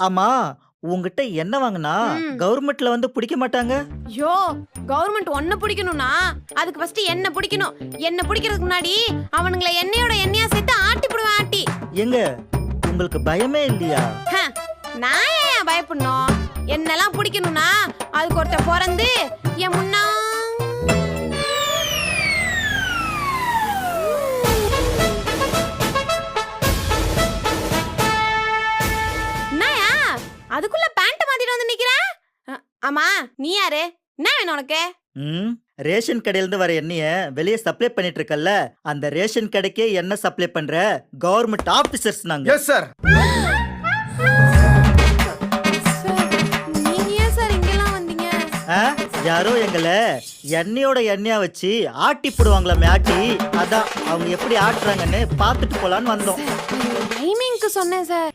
ஆமா, உங்ககிட்ட என்ன வாங்கினா ம். கவர்மெண்ட்ல வந்து பிடிக்க மாட்டாங்க? யோ கவர்மெண்ட் ஒன்ன பிடிக்கணும்னா அதுக்கு ஃபர்ஸ்ட் என்ன பிடிக்கணும். என்ன பிடிக்கிறதுக்கு முன்னாடி அவனுங்களை எண்ணெயோட எண்ணெயா சேர்த்து ஆட்டி போடுவேன் ஆட்டி. எங்க உங்களுக்கு பயமே இல்லையா? ஹ, நான் ஏன் பயப்படணும்? என்னெல்லாம் பிடிக்கணும்னா அதுக்கு ஒருத்த பிறந்து என் முன்னா என்னயா அதுக்குள்ள பேண்ட் மாத்திட்டு வந்து நிக்கிற? ஆமா நீ யாரு? என்ன வேணும் உனக்கு? ம், ரேஷன் கடையில இருந்து வர எண்ணெய வெளியே சப்ளை பண்ணிட்டு இருக்கல்ல, அந்த ரேஷன் கடைக்கே எண்ணெய் சப்ளை பண்ற கவர்மெண்ட் ஆபீசர்ஸ் நாங்க. Yes sir. நீங்க ஏன் சார் இங்கெல்லாம் வந்தீங்க? ஆ, யாரோ எங்களை எண்ணெயோட எண்ணெயா வச்சு ஆட்டி போடுவாங்களாமே ஆட்டி. அதான் அவங்க எப்படி ஆட்டுறாங்கன்னு பார்த்துட்டு போலான்னு வந்தோம். டைமிங்க்கு சொன்னேன் சார்.